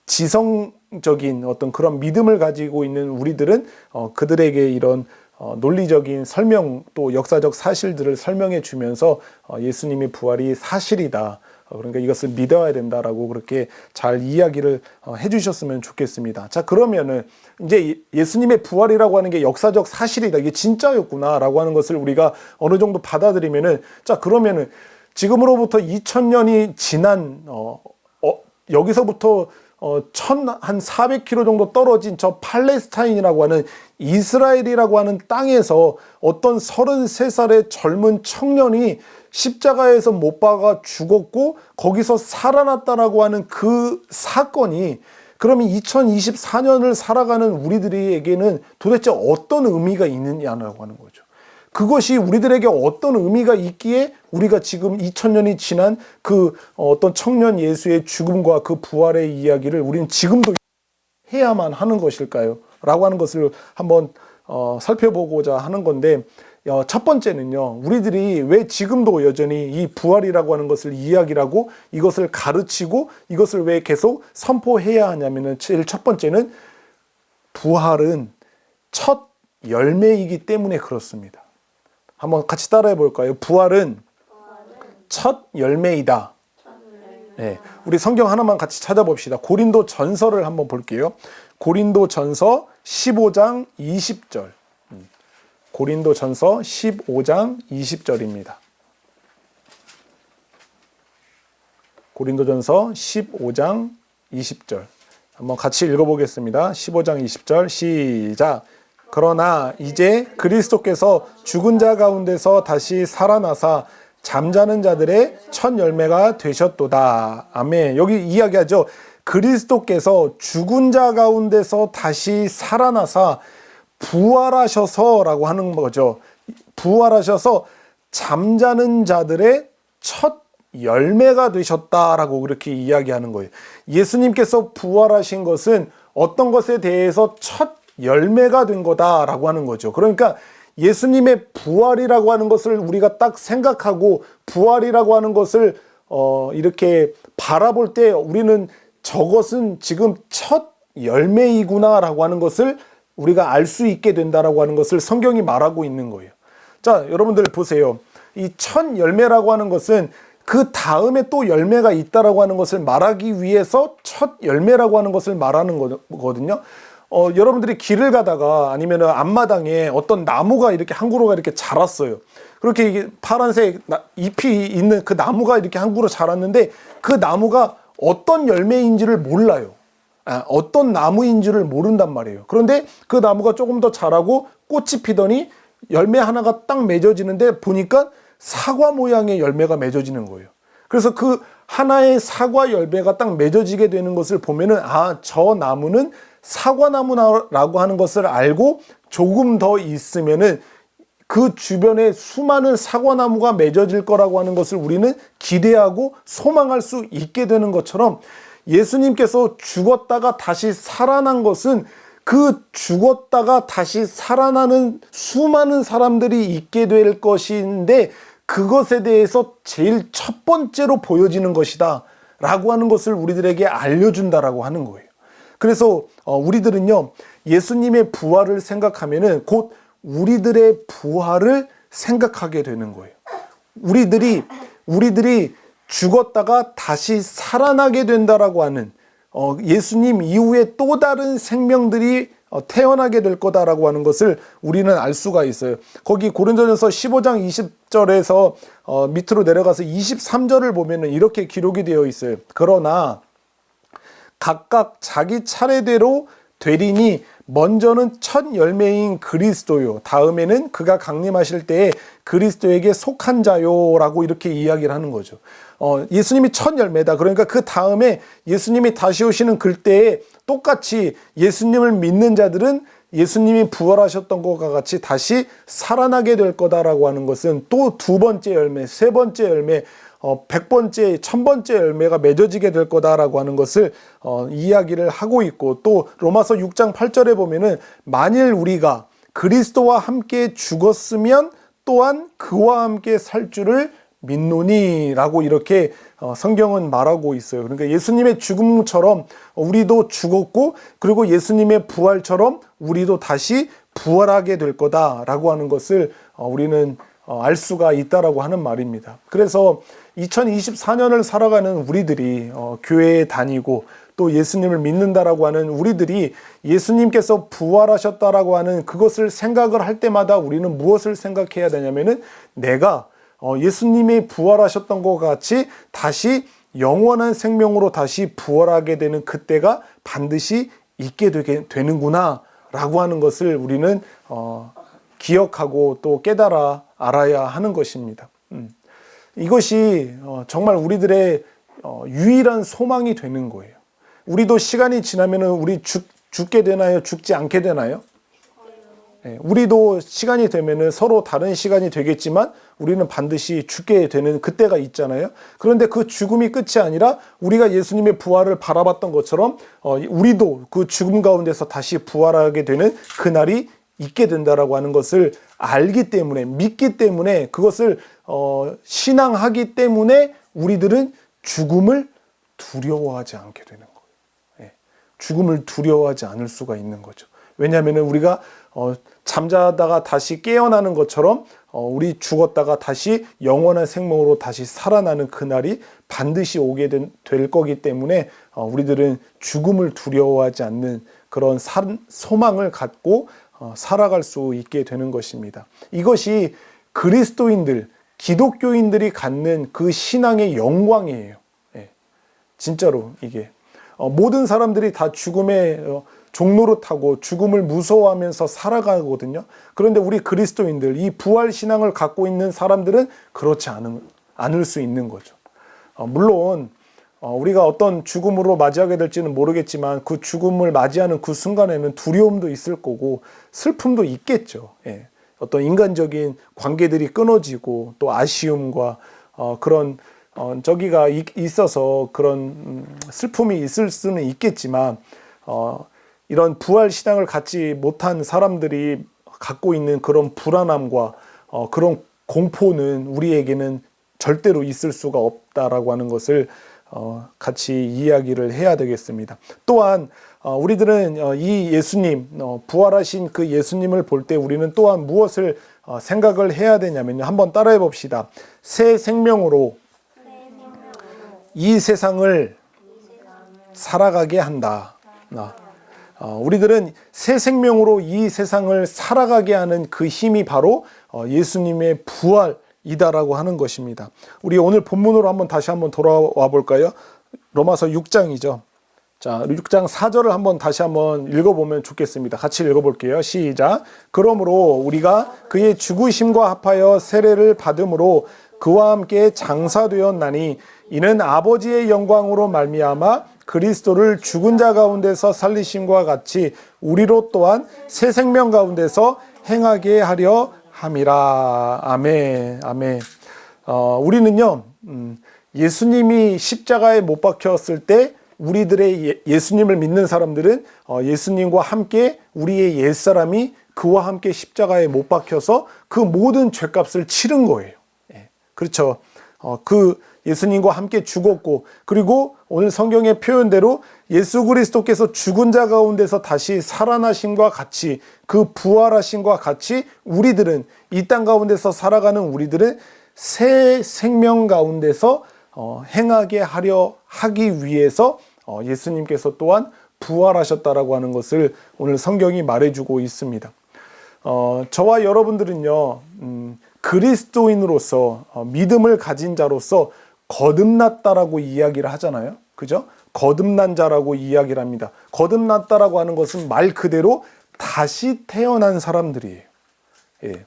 지성적인 어떤 그런 믿음을 가지고 있는 우리들은 그들에게 이런 논리적인 설명 또 역사적 사실들을 설명해 주면서 예수님의 부활이 사실이다. 그러니까 이것을 믿어야 된다라고 그렇게 잘 이야기를 해주셨으면 좋겠습니다. 자, 그러면은 이제 예수님의 부활이라고 하는 게 역사적 사실이다. 이게 진짜였구나라고 하는 것을 우리가 어느 정도 받아들이면은 자, 그러면은 지금으로부터 2000년이 지난 여기서부터 한 400km 정도 떨어진 저 팔레스타인이라고 하는 이스라엘이라고 하는 땅에서 어떤 33살의 젊은 청년이 십자가에서 못 박아 죽었고 거기서 살아났다라고 하는 그 사건이 그러면 2024년을 살아가는 우리들에게는 도대체 어떤 의미가 있느냐라고 하는 거죠. 그것이 우리들에게 어떤 의미가 있기에 우리가 지금 2000년이 지난 그 어떤 청년 예수의 죽음과 그 부활의 이야기를 우리는 지금도 해야만 하는 것일까요? 라고 하는 것을 한번 살펴보고자 하는 건데 첫 번째는요, 우리들이 왜 지금도 여전히 이 부활이라고 하는 것을 이야기를 하고 이것을 가르치고 이것을 왜 계속 선포해야 하냐면은 제일 첫 번째는 부활은 첫 열매이기 때문에 그렇습니다. 한번 같이 따라해 볼까요? 부활은 첫 열매이다. 네, 우리 성경 하나만 같이 찾아봅시다. 고린도 전서를 한번 볼게요. 고린도 전서 15장 20절. 고린도 전서 15장 20절입니다. 고린도 전서 15장 20절. 한번 같이 읽어보겠습니다. 15장 20절 시작. 그러나 이제 그리스도께서 죽은 자 가운데서 다시 살아나사 잠자는 자들의 첫 열매가 되셨도다. 아멘. 여기 이야기하죠. 그리스도께서 죽은 자 가운데서 다시 살아나사 부활하셔서라고 하는 거죠. 부활하셔서 잠자는 자들의 첫 열매가 되셨다라고 그렇게 이야기하는 거예요. 예수님께서 부활하신 것은 어떤 것에 대해서 첫 열매가 된 거다라고 하는 거죠. 그러니까 예수님의 부활이라고 하는 것을 우리가 딱 생각하고 부활이라고 하는 것을 이렇게 바라볼 때 우리는 저것은 지금 첫 열매이구나라고 하는 것을 우리가 알 수 있게 된다라고 하는 것을 성경이 말하고 있는 거예요. 자, 여러분들 보세요. 이 첫 열매라고 하는 것은 그 다음에 또 열매가 있다라고 하는 것을 말하기 위해서 첫 열매라고 하는 것을 말하는 거거든요. 여러분들이 길을 가다가 아니면 앞마당에 어떤 나무가 이렇게 한 그루가 이렇게 자랐어요. 그렇게 이게 파란색 잎이 있는 그 나무가 이렇게 한 그루 자랐는데 그 나무가 어떤 열매인지를 몰라요. 어떤 나무인지를 모른단 말이에요. 그런데 그 나무가 조금 더 자라고 꽃이 피더니 열매 하나가 딱 맺어지는데 보니까 사과 모양의 열매가 맺어지는 거예요. 그래서 그 하나의 사과 열매가 딱 맺어지게 되는 것을 보면은 저 나무는 사과나무라고 하는 것을 알고 조금 더 있으면은 그 주변에 수많은 사과나무가 맺어질 거라고 하는 것을 우리는 기대하고 소망할 수 있게 되는 것처럼 예수님께서 죽었다가 다시 살아난 것은 그 죽었다가 다시 살아나는 수많은 사람들이 있게 될 것인데 그것에 대해서 제일 첫 번째로 보여지는 것이다 라고 하는 것을 우리들에게 알려준다라고 하는 거예요. 그래서 우리들은요, 예수님의 부활을 생각하면은 곧 우리들의 부활을 생각하게 되는 거예요. 우리들이 죽었다가 다시 살아나게 된다라고 하는 예수님 이후에 또 다른 생명들이 태어나게 될 거다라고 하는 것을 우리는 알 수가 있어요. 거기 고린도전서 15장 20절에서 밑으로 내려가서 23절을 보면은 이렇게 기록이 되어 있어요. 그러나 각각 자기 차례대로 되리니 먼저는 첫 열매인 그리스도요, 다음에는 그가 강림하실 때에 그리스도에게 속한 자요 라고 이렇게 이야기를 하는 거죠. 예수님이 첫 열매다. 그러니까 그 다음에 예수님이 다시 오시는 그때에 똑같이 예수님을 믿는 자들은 예수님이 부활하셨던 것과 같이 다시 살아나게 될 거다라고 하는 것은 또 두 번째 열매, 세 번째 열매, 100번째, 1000번째 열매가 맺어지게 될 거다라고 하는 것을 이야기를 하고 있고, 또 로마서 6장 8절에 보면은 만일 우리가 그리스도와 함께 죽었으면 또한 그와 함께 살 줄을 믿노니라고 이렇게 성경은 말하고 있어요. 그러니까 예수님의 죽음처럼 우리도 죽었고, 그리고 예수님의 부활처럼 우리도 다시 부활하게 될 거다라고 하는 것을 우리는 알 수가 있다라고 하는 말입니다. 그래서 2024년을 살아가는 우리들이 교회에 다니고 또 예수님을 믿는다라고 하는 우리들이 예수님께서 부활하셨다라고 하는 그것을 생각을 할 때마다 우리는 무엇을 생각해야 되냐면은 내가 예수님이 부활하셨던 것 같이 다시 영원한 생명으로 다시 부활하게 되는 그때가 반드시 있게 되는구나 라고 하는 것을 우리는 기억하고 또 깨달아 알아야 하는 것입니다. 이것이 정말 우리들의 유일한 소망이 되는 거예요. 우리도 시간이 지나면 우리 죽게 되나요? 죽지 않게 되나요? 우리도 시간이 되면 서로 다른 시간이 되겠지만 우리는 반드시 죽게 되는 그때가 있잖아요. 그런데 그 죽음이 끝이 아니라 우리가 예수님의 부활을 바라봤던 것처럼 우리도 그 죽음 가운데서 다시 부활하게 되는 그날이 있게 된다라고 하는 것을 알기 때문에, 믿기 때문에, 그것을 신앙하기 때문에 우리들은 죽음을 두려워하지 않게 되는 거예요. 죽음을 두려워하지 않을 수가 있는 거죠. 왜냐하면 우리가 잠자다가 다시 깨어나는 것처럼 우리 죽었다가 다시 영원한 생명으로 다시 살아나는 그날이 반드시 오게 될 거기 때문에 우리들은 죽음을 두려워하지 않는 그런 소망을 갖고 살아갈 수 있게 되는 것입니다. 이것이 그리스도인들, 기독교인들이 갖는 그 신앙의 영광이에요. 진짜로 이게 모든 사람들이 다 죽음의 종로를 타고 죽음을 무서워하면서 살아가거든요. 그런데 우리 그리스도인들, 이 부활 신앙을 갖고 있는 사람들은 그렇지 않을 수 있는 거죠. 물론 우리가 어떤 죽음으로 맞이하게 될지는 모르겠지만 그 죽음을 맞이하는 그 순간에는 두려움도 있을 거고 슬픔도 있겠죠. 어떤 인간적인 관계들이 끊어지고 또 아쉬움과 그런 저기가 있어서 그런 슬픔이 있을 수는 있겠지만 이런 부활 신앙을 갖지 못한 사람들이 갖고 있는 그런 불안함과 그런 공포는 우리에게는 절대로 있을 수가 없다라고 하는 것을 같이 이야기를 해야 되겠습니다. 또한 우리들은 이 예수님, 부활하신 그 예수님을 볼 때 우리는 또한 무엇을 생각을 해야 되냐면요. 한번 따라해 봅시다. 새 생명으로 이 세상을 살아가게 한다. 우리들은 새 생명으로 이 세상을 살아가게 하는 그 힘이 바로 예수님의 부활이다라고 하는 것입니다. 우리 오늘 본문으로 다시 한번 돌아와 볼까요? 로마서 6장이죠. 자, 6장 4절을 다시 한번 읽어보면 좋겠습니다. 같이 읽어볼게요. 시작. 그러므로 우리가 그의 죽으심과 합하여 세례를 받음으로 그와 함께 장사되었나니 이는 아버지의 영광으로 말미암아 그리스도를 죽은 자 가운데서 살리심과 같이 우리로 또한 새 생명 가운데서 행하게 하려 함이라. 아멘. 아멘. 우리는요, 예수님이 십자가에 못 박혔을 때 우리들의 예수님을 믿는 사람들은 예수님과 함께 우리의 옛사람이 그와 함께 십자가에 못 박혀서 그 모든 죄값을 치른 거예요. 그렇죠. 그 예수님과 함께 죽었고, 그리고 오늘 성경의 표현대로 예수 그리스도께서 죽은 자 가운데서 다시 살아나심과 같이, 그 부활하심과 같이 우리들은, 이 땅 가운데서 살아가는 우리들은 새 생명 가운데서 행하게 하기 위해서 예수님께서 또한 부활하셨다라고 하는 것을 오늘 성경이 말해주고 있습니다. 저와 여러분들은요, 그리스도인으로서 믿음을 가진 자로서 거듭났다라고 이야기를 하잖아요. 그죠? 거듭난 자라고 이야기를 합니다. 거듭났다라고 하는 것은 말 그대로 다시 태어난 사람들이에요. 예.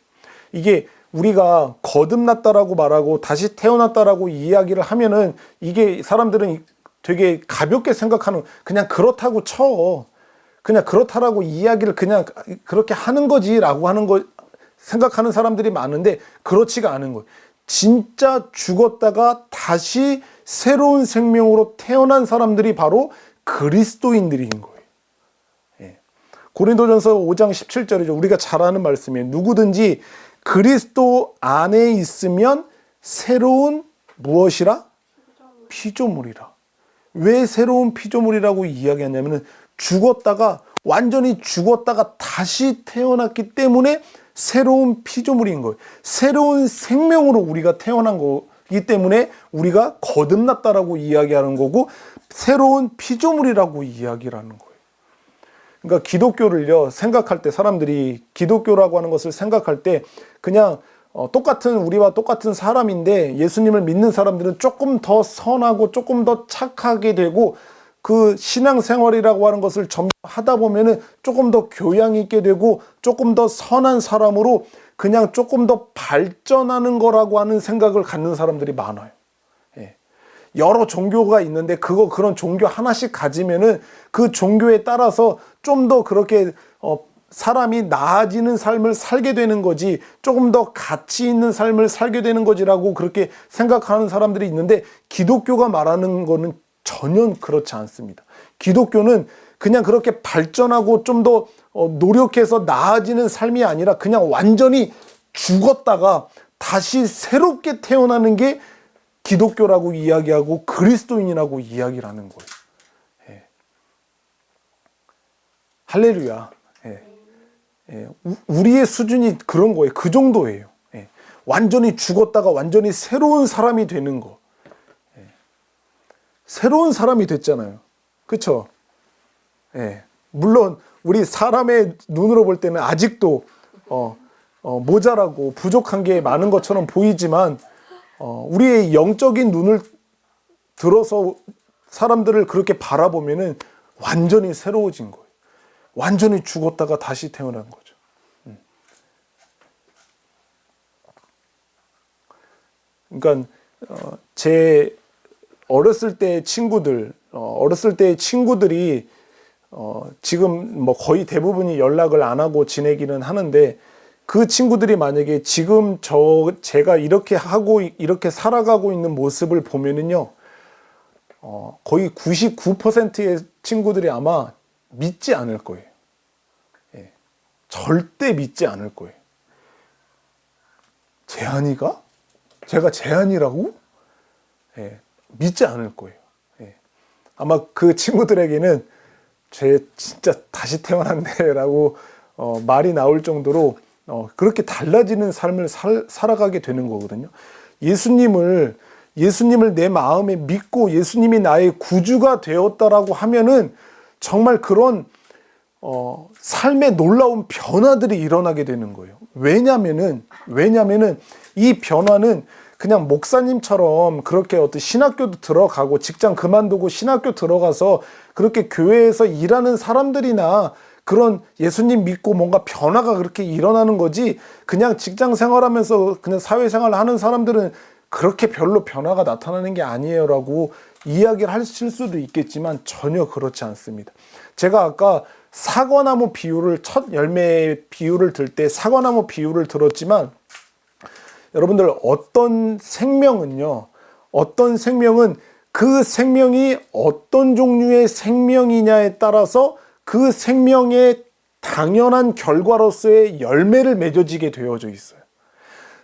이게 우리가 거듭났다라고 말하고 다시 태어났다라고 이야기를 하면은 이게 사람들은 되게 가볍게 생각하는, 그냥 그렇다고 쳐. 그냥 그렇다라고 이야기를 그냥 그렇게 하는 거지라고 하는 거 생각하는 사람들이 많은데 그렇지가 않은 거예요. 진짜 죽었다가 다시 새로운 생명으로 태어난 사람들이 바로 그리스도인들인 거예요. 예. 고린도전서 5장 17절이죠. 우리가 잘 아는 말씀이에요. 누구든지 그리스도 안에 있으면 새로운 무엇이라? 피조물이라. 왜 새로운 피조물이라고 이야기하냐면 완전히 죽었다가 다시 태어났기 때문에 새로운 피조물인 거예요. 새로운 생명으로 우리가 태어난 거기 때문에 우리가 거듭났다라고 이야기하는 거고 새로운 피조물이라고 이야기를 하는 거예요. 그러니까 기독교를요, 생각할 때 사람들이 기독교라고 하는 것을 생각할 때 그냥 우리와 똑같은 사람인데 예수님을 믿는 사람들은 조금 더 선하고 조금 더 착하게 되고 그 신앙생활이라고 하는 것을 점점 하다 보면은 조금 더 교양 있게 되고 조금 더 선한 사람으로 그냥 조금 더 발전하는 거라고 하는 생각을 갖는 사람들이 많아요. 예. 여러 종교가 있는데 그런 종교 하나씩 가지면은 그 종교에 따라서 좀 더 그렇게 사람이 나아지는 삶을 살게 되는 거지, 조금 더 가치 있는 삶을 살게 되는 거지라고 그렇게 생각하는 사람들이 있는데 기독교가 말하는 거는 전혀 그렇지 않습니다. 기독교는 그냥 그렇게 발전하고 좀 더 노력해서 나아지는 삶이 아니라 그냥 완전히 죽었다가 다시 새롭게 태어나는 게 기독교라고 이야기하고 그리스도인이라고 이야기를 하는 거예요. 예. 할렐루야. 예. 예. 우리의 수준이 그런 거예요. 그 정도예요. 예. 완전히 죽었다가 완전히 새로운 사람이 되는 거. 예. 새로운 사람이 됐잖아요. 그렇죠? 예. 물론 우리 사람의 눈으로 볼 때는 아직도 모자라고 부족한 게 많은 것처럼 보이지만 우리의 영적인 눈을 들어서 사람들을 그렇게 바라보면은 완전히 새로워진 거예요. 완전히 죽었다가 다시 태어난 거죠. 그러니까 제 어렸을 때 친구들이 지금 뭐 거의 대부분이 연락을 안 하고 지내기는 하는데 그 친구들이 만약에 지금 제가 이렇게 하고 이렇게 살아가고 있는 모습을 보면은요, 거의 99%의 친구들이 아마 믿지 않을 거예요. 예. 절대 믿지 않을 거예요. 재한이가? 제가 재한이라고? 예. 믿지 않을 거예요. 예. 아마 그 친구들에게는 쟤 진짜 다시 태어났네라고 말이 나올 정도로 그렇게 달라지는 삶을 살아가게 되는 거거든요. 예수님을 내 마음에 믿고 예수님이 나의 구주가 되었다라고 하면은 정말 그런 삶의 놀라운 변화들이 일어나게 되는 거예요. 왜냐면은 이 변화는 그냥 목사님처럼 그렇게 어떤 신학교도 들어가고 직장 그만두고 신학교 들어가서 그렇게 교회에서 일하는 사람들이나 그런 예수님 믿고 뭔가 변화가 그렇게 일어나는 거지, 그냥 직장 생활하면서 그냥 사회생활 하는 사람들은 그렇게 별로 변화가 나타나는 게 아니에요라고 이야기를 하실 수도 있겠지만 전혀 그렇지 않습니다. 제가 아까 사과나무 비유를, 첫 열매 비유를 들 때 사과나무 비유를 들었지만, 여러분들 어떤 생명은 그 생명이 어떤 종류의 생명이냐에 따라서 그 생명의 당연한 결과로서의 열매를 맺어지게 되어져 있어요.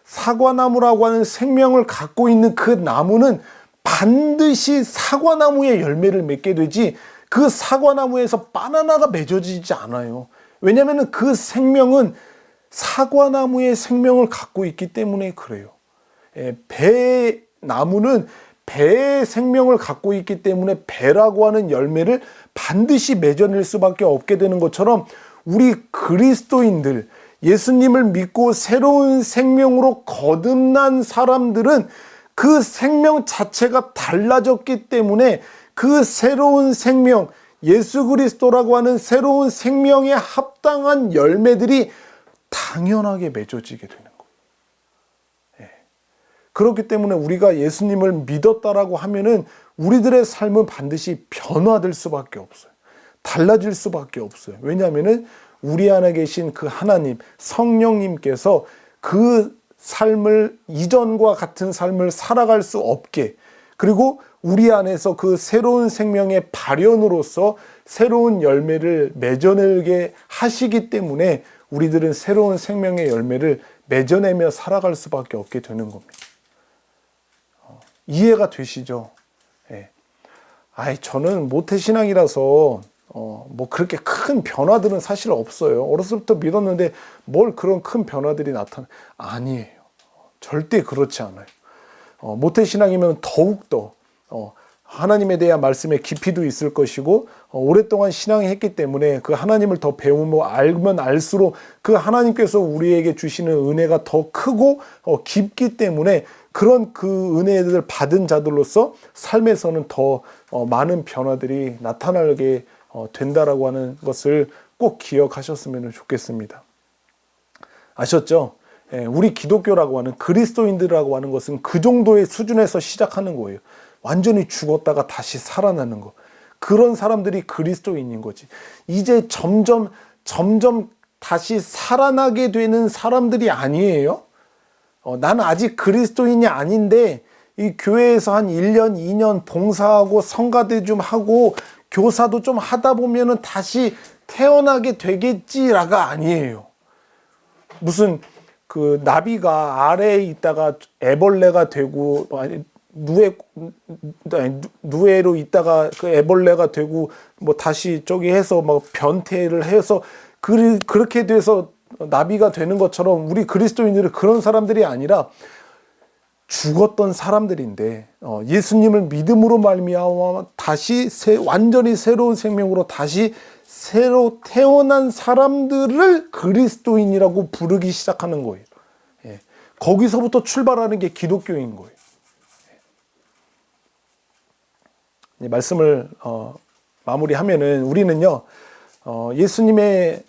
사과나무라고 하는 생명을 갖고 있는 그 나무는 반드시 사과나무의 열매를 맺게 되지 그 사과나무에서 바나나가 맺어지지 않아요. 왜냐하면 그 생명은 사과나무의 생명을 갖고 있기 때문에 그래요. 배나무는 배의 생명을 갖고 있기 때문에 배라고 하는 열매를 반드시 맺어낼 수밖에 없게 되는 것처럼, 우리 그리스도인들, 예수님을 믿고 새로운 생명으로 거듭난 사람들은 그 생명 자체가 달라졌기 때문에 그 새로운 생명, 예수 그리스도라고 하는 새로운 생명에 합당한 열매들이 당연하게 맺어지게 되는 거예요. 그렇기 때문에 우리가 예수님을 믿었다라고 하면은 우리들의 삶은 반드시 변화될 수밖에 없어요. 달라질 수밖에 없어요. 왜냐하면은 우리 안에 계신 그 하나님, 성령님께서 그 삶을, 이전과 같은 삶을 살아갈 수 없게, 그리고 우리 안에서 그 새로운 생명의 발현으로서 새로운 열매를 맺어내게 하시기 때문에 우리들은 새로운 생명의 열매를 맺어내며 살아갈 수밖에 없게 되는 겁니다. 이해가 되시죠? 예. 저는 모태신앙이라서 뭐 그렇게 큰 변화들은 사실 없어요. 어렸을 때부터 믿었는데 뭘 그런 큰 변화들이 아니에요. 절대 그렇지 않아요. 모태신앙이면 더욱더 하나님에 대한 말씀의 깊이도 있을 것이고, 오랫동안 신앙했기 때문에 그 하나님을 더 배우고 알면 알수록 그 하나님께서 우리에게 주시는 은혜가 더 크고 깊기 때문에 그런 그 은혜를 받은 자들로서 삶에서는 더 많은 변화들이 나타나게 된다라고 하는 것을 꼭 기억하셨으면 좋겠습니다. 아셨죠? 우리 기독교라고 하는, 그리스도인들이라고 하는 것은 그 정도의 수준에서 시작하는 거예요. 완전히 죽었다가 다시 살아나는 거. 그런 사람들이 그리스도인인 거지. 이제 점점 다시 살아나게 되는 사람들이 아니에요. 나는 아직 그리스도인이 아닌데 이 교회에서 한 1년, 2년 봉사하고 성가대 좀 하고 교사도 좀 하다 보면은 다시 태어나게 되겠지라가 아니에요. 무슨 그 나비가 아래에 있다가 애벌레가 되고, 누에로 있다가 그 애벌레가 되고, 뭐 다시 저기 해서 막 변태를 해서 그렇게 돼서 나비가 되는 것처럼, 우리 그리스도인들은 그런 사람들이 아니라 죽었던 사람들인데 예수님을 믿음으로 말미암아 다시 완전히 새로운 생명으로 다시 새로 태어난 사람들을 그리스도인이라고 부르기 시작하는 거예요. 거기서부터 출발하는 게 기독교인 거예요. 말씀을 마무리하면은, 우리는요 예수님의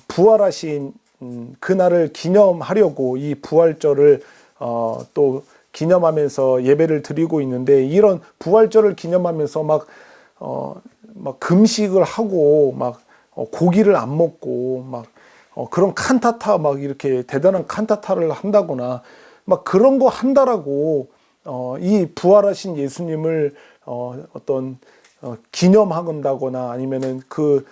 부활하신 그날을 기념하려고 이 부활절을 또 기념하면서 예배를 드리고 있는데, 이런 부활절을 기념하면서 막 금식을 하고 막 고기를 안 먹고 막 그런 칸타타, 막 이렇게 대단한 칸타타를 한다거나 막 그런 거 한다라고 이 부활하신 예수님을 어떤 기념한다거나 아니면은 그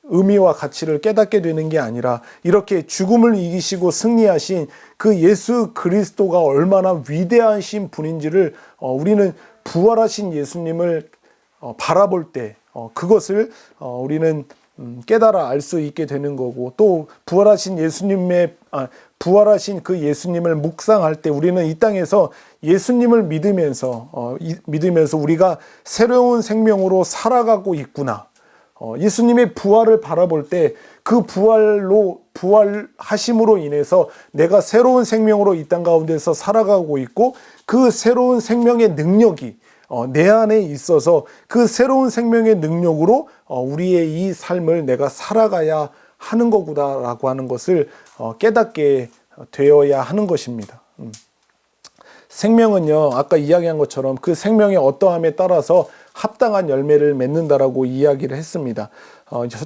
의미와 가치를 깨닫게 되는 게 아니라, 이렇게 죽음을 이기시고 승리하신 그 예수 그리스도가 얼마나 위대하신 분인지를 우리는 부활하신 예수님을 바라볼 때 그것을 우리는 깨달아 알 수 있게 되는 거고, 또 부활하신 부활하신 그 예수님을 묵상할 때 우리는 이 땅에서 예수님을 믿으면서 우리가 새로운 생명으로 살아가고 있구나. 예수님의 부활을 바라볼 때 그 부활하심으로 인해서 내가 새로운 생명으로 이 땅 가운데서 살아가고 있고, 그 새로운 생명의 능력이 내 안에 있어서 그 새로운 생명의 능력으로 우리의 이 삶을 내가 살아가야 하는 거구나라고 하는 것을 깨닫게 되어야 하는 것입니다. 생명은요, 아까 이야기한 것처럼 그 생명의 어떠함에 따라서 합당한 열매를 맺는다라고 이야기를 했습니다.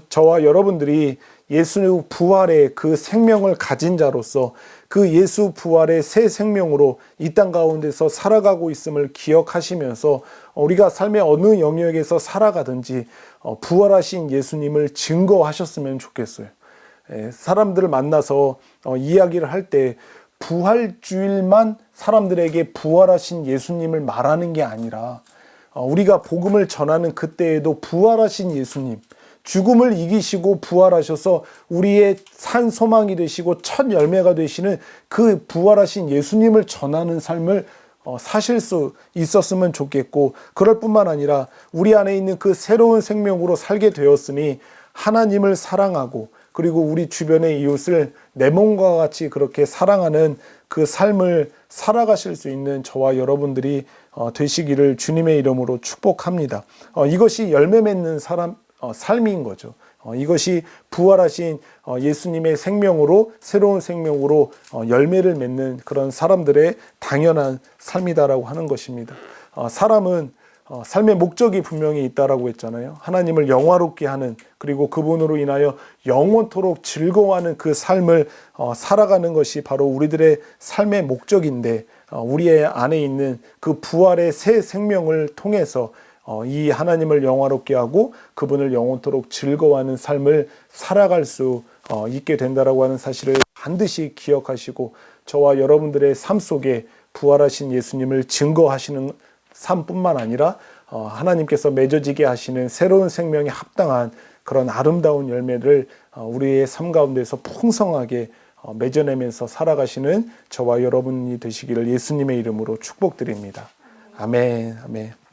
저와 여러분들이 예수 부활의 그 생명을 가진 자로서 그 예수 부활의 새 생명으로 이 땅 가운데서 살아가고 있음을 기억하시면서 우리가 삶의 어느 영역에서 살아가든지 부활하신 예수님을 증거하셨으면 좋겠어요. 사람들을 만나서 이야기를 할 때 부활주일만 사람들에게 부활하신 예수님을 말하는 게 아니라 우리가 복음을 전하는 그때에도 부활하신 예수님, 죽음을 이기시고 부활하셔서 우리의 산 소망이 되시고 첫 열매가 되시는 그 부활하신 예수님을 전하는 삶을 사실 수 있었으면 좋겠고, 그럴 뿐만 아니라 우리 안에 있는 그 새로운 생명으로 살게 되었으니 하나님을 사랑하고 그리고 우리 주변의 이웃을 내 몸과 같이 그렇게 사랑하는 그 삶을 살아가실 수 있는 저와 여러분들이 되시기를 주님의 이름으로 축복합니다. 이것이 열매 맺는 삶인 거죠. 이것이 부활하신 예수님의 생명으로, 새로운 생명으로 열매를 맺는 그런 사람들의 당연한 삶이다라고 하는 것입니다. 사람은 삶의 목적이 분명히 있다라고 했잖아요. 하나님을 영화롭게 하는, 그리고 그분으로 인하여 영원토록 즐거워하는 그 삶을 살아가는 것이 바로 우리들의 삶의 목적인데, 우리의 안에 있는 그 부활의 새 생명을 통해서 이 하나님을 영화롭게 하고 그분을 영원토록 즐거워하는 삶을 살아갈 수 있게 된다라고 하는 사실을 반드시 기억하시고, 저와 여러분들의 삶 속에 부활하신 예수님을 증거하시는 삶뿐만 아니라 하나님께서 맺어지게 하시는 새로운 생명에 합당한 그런 아름다운 열매를 우리의 삶 가운데서 풍성하게 맺어내면서 살아가시는 저와 여러분이 되시기를 예수님의 이름으로 축복드립니다. 아멘, 아멘.